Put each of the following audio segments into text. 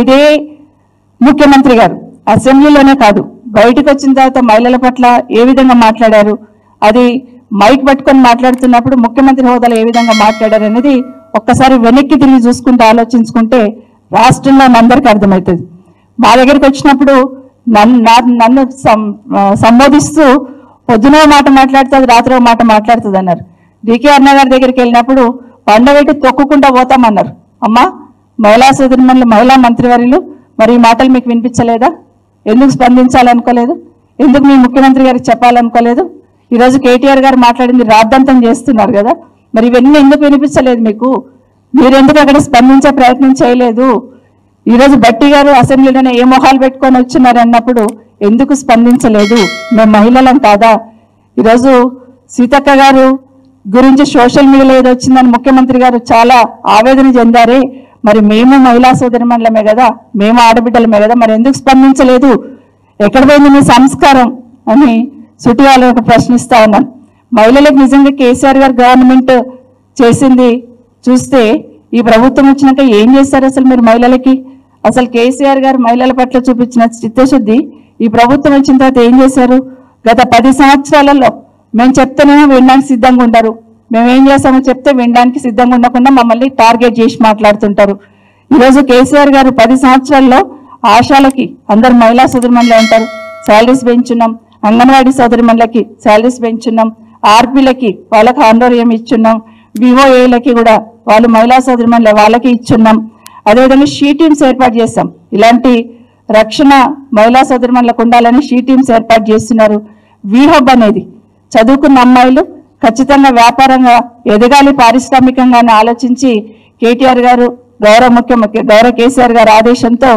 ఇదే ముఖ్యమంత్రి గారు అసెంబ్లీలోనే కాదు బయటకు వచ్చిన తర్వాత మహిళల పట్ల ఏ విధంగా మాట్లాడారు, అది మైక్ పట్టుకొని మాట్లాడుతున్నప్పుడు ముఖ్యమంత్రి హోదాలో ఏ విధంగా మాట్లాడారు అనేది ఒక్కసారి వెనక్కి తిరిగి చూసుకుంటూ ఆలోచించుకుంటే రాష్ట్రంలో అందరికీ అర్థమవుతుంది. మా దగ్గరికి వచ్చినప్పుడు నన్ను సంబోధిస్తూ పొద్దున మాట మాట్లాడుతుంది, రాత్రి మాట మాట్లాడుతుంది అన్నారు. డికే అన్న గారి దగ్గరికి వెళ్ళినప్పుడు పండబెట్టి తొక్కుకుంటా పోతామన్నారు. అమ్మా మహిళా సోదరిమణులు, మహిళా మంత్రివర్యులు, మరి ఈ మాటలు మీకు వినిపించలేదా? ఎందుకు స్పందించాలనుకోలేదు? ఎందుకు మీ ముఖ్యమంత్రి గారికి చెప్పాలనుకోలేదు? ఈరోజు కేటీఆర్ గారు మాట్లాడింది రాద్ధాంతం చేస్తున్నారు కదా, మరి ఇవన్నీ ఎందుకు వినిపించలేదు మీకు? మీరెందుకు అక్కడ స్పందించే ప్రయత్నం చేయలేదు? ఈరోజు బట్టి గారు అసెంబ్లీలోనే ఏ మొహాలు పెట్టుకొని వచ్చినారు అన్నప్పుడు ఎందుకు స్పందించలేదు? మేము మహిళలం కాదా? ఈరోజు సీతక్క గారు గురించి సోషల్ మీడియాలో ఏదో వచ్చిందని ముఖ్యమంత్రి గారు చాలా ఆవేదన చెందారే, మరి మేము మహిళా సోదరిమణులమే కదా, మేము ఆడబిడ్డలమే కదా, మరి ఎందుకు స్పందించలేదు? ఎక్కడ పోయింది మీ సంస్కారం అని సుటి వాళ్ళకు ప్రశ్నిస్తా ఉన్నాను. మహిళలకు నిజంగా కేసీఆర్ గారు గవర్నమెంట్ చేసింది చూస్తే ఈ ప్రభుత్వం వచ్చినాక ఏం చేశారు అసలు మీరు మహిళలకి? అసలు కేసీఆర్ గారు మహిళల పట్ల చూపించిన చిత్తశుద్ధి ఈ ప్రభుత్వం వచ్చిన తర్వాత ఏం చేశారు? గత 10 సంవత్సరాలలో మేము చెప్తేనేమో వినడానికి సిద్ధంగా ఉండరు, మేము ఏం చేస్తామో చెప్తే వినడానికి సిద్ధంగా ఉండకుండా మమ్మల్ని టార్గెట్ చేసి మాట్లాడుతుంటారు. ఈరోజు కేసీఆర్ గారు 10 సంవత్సరాల్లో ఆశాలకి అందరు మహిళా సోదరిమణులే ఉంటారు, శాలరీస్ పెంచున్నాం, అంగన్వాడీ సోదరిమణులకి శాలరీస్ పెంచున్నాం, ఆర్పీలకి వాళ్ళకి ఆందోళన ఇచ్చున్నాం, విఓఏలకి కూడా వాళ్ళు మహిళా సోదరిమణులే వాళ్ళకి ఇచ్చున్నాం. అదేవిధంగా షీ టీమ్స్ ఏర్పాటు చేస్తాం. ఇలాంటి రక్షణ మహిళా సోదరిమణులకు ఉండాలని షీ టీమ్స్ ఏర్పాటు చేస్తున్నారు. వీహబ్ అనేది చదువుకున్న అమ్మాయిలు ఖచ్చితంగా వ్యాపారంగా ఎదగాలి, పారిశ్రామికంగా ఆలోచించి కేటీఆర్ గారు గౌరవ కేసీఆర్ గారు ఆదేశంతో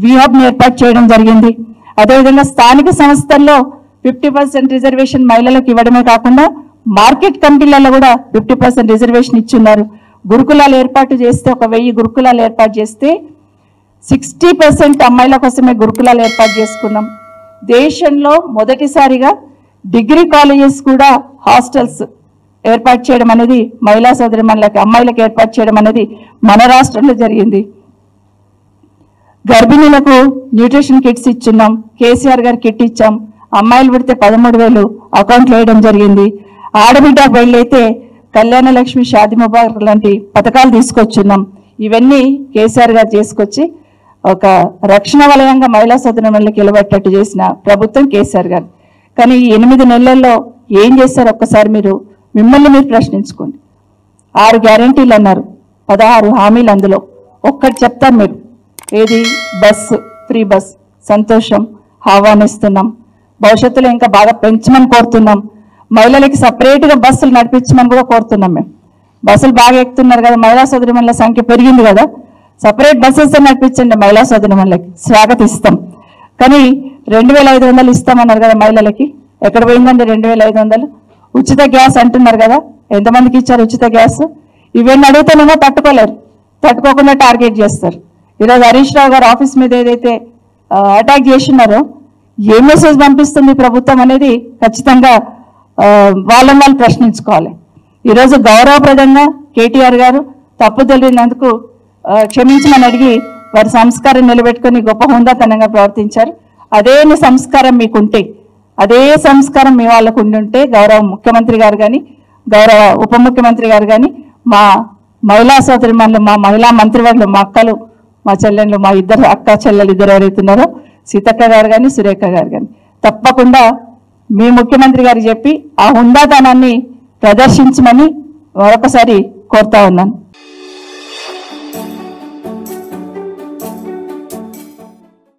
వీహబ్ని ఏర్పాటు చేయడం జరిగింది. అదేవిధంగా స్థానిక సంస్థల్లో 50% రిజర్వేషన్ మహిళలకు ఇవ్వడమే కాకుండా మార్కెట్ కమిటీలలో కూడా 50% రిజర్వేషన్ ఇచ్చున్నారు. గురుకులాలు ఏర్పాటు చేస్తే 1000 గురుకులాలు ఏర్పాటు చేస్తే 60% అమ్మాయిల కోసమే గురుకులాలు ఏర్పాటు చేసుకున్నాం. దేశంలో మొదటిసారిగా డిగ్రీ కాలేజెస్ కూడా హాస్టల్స్ ఏర్పాటు చేయడం అనేది మహిళా సోదరిమణులకి, అమ్మాయిలకు ఏర్పాటు చేయడం అనేది మన రాష్ట్రంలో జరిగింది. గర్భిణీలకు న్యూట్రిషన్ కిట్స్ ఇచ్చున్నాం, కేసీఆర్ గారు కిట్ ఇచ్చాం. అమ్మాయిలు పుడితే 13,000 అకౌంట్లు వేయడం జరిగింది. ఆడబిడ్డ పెళ్ళైతే కళ్యాణ లక్ష్మి, షాది ముబారక్ లాంటి పథకాలు తీసుకొచ్చున్నాం. ఇవన్నీ కేసీఆర్ గారు చేసుకొచ్చి ఒక రక్షణ వలయంగా మహిళా సోదరిమణులకు నిలబెట్టేట్టు చేసిన ప్రభుత్వం కేసీఆర్ గారు. కానీ ఈ 8 నెలల్లో ఏం చేశారు ఒక్కసారి మిమ్మల్ని మీరు ప్రశ్నించుకోండి. 6 గ్యారంటీలు అన్నారు, 16 హామీలు, అందులో ఒక్కటి చెప్తారు మీరు. ఏది? Bus, free bus. సంతోషం, ఆహ్వానిస్తున్నాం. భవిష్యత్తులో ఇంకా బాగా పెంచమని కోరుతున్నాం. మహిళలకి సపరేట్గా బస్సులు నడిపించమని కూడా కోరుతున్నాం. మేము బస్సులు బాగా ఎక్కుతున్నారు కదా, మహిళా సోదరిమణుల సంఖ్య పెరిగింది కదా, సపరేట్ బస్సెస్ నడిపించండి, మహిళా సోదరిమణులకి స్వాగతిస్తాం. కానీ 2500 ఇస్తామన్నారు కదా మహిళలకి, ఎక్కడ పోయిందండి 2500? ఉచిత గ్యాస్ అంటున్నారు కదా, ఎంతమందికి ఇచ్చారు ఉచిత గ్యాస్? ఇవన్నీ అడుగుతానేమో తట్టుకోలేరు, తట్టుకోకుండా టార్గెట్ చేస్తారు. ఈరోజు హరీష్ రావు గారు ఆఫీస్ మీద ఏదైతే అటాక్ చేస్తున్నారో ఏ మెసేజ్ పంపిస్తుంది ప్రభుత్వం అనేది ఖచ్చితంగా వాళ్ళని వాళ్ళు ప్రశ్నించుకోవాలి. ఈరోజు గౌరవప్రదంగా కేటీఆర్ గారు తప్పు తెలియనందుకు క్షమించమని అడిగి వారి సంస్కారం నిలబెట్టుకుని గొప్ప హుందాతనంగా ప్రవర్తించారు. అదే సంస్కారం మీకుంటే, అదే సంస్కారం మీ వాళ్ళకు ఉండుంటే గౌరవ ముఖ్యమంత్రి గారు కానీ, గౌరవ ఉప ముఖ్యమంత్రి గారు కానీ, మా మహిళా సోదరిమణులు, మా మహిళా మంత్రివర్యులు, మా అక్కలు, మా చెల్లెళ్ళు, మా ఇద్దరు అక్క చెల్లెలు ఇద్దరు ఎవరైతున్నారో సీతక్క గారు కానీ, సురేఖ గారు కానీ, తప్పకుండా మీ ముఖ్యమంత్రి గారు చెప్పి ఆ హుందాతనాన్ని ప్రదర్శించమని మరొకసారి కోరుతా ఉన్నాను.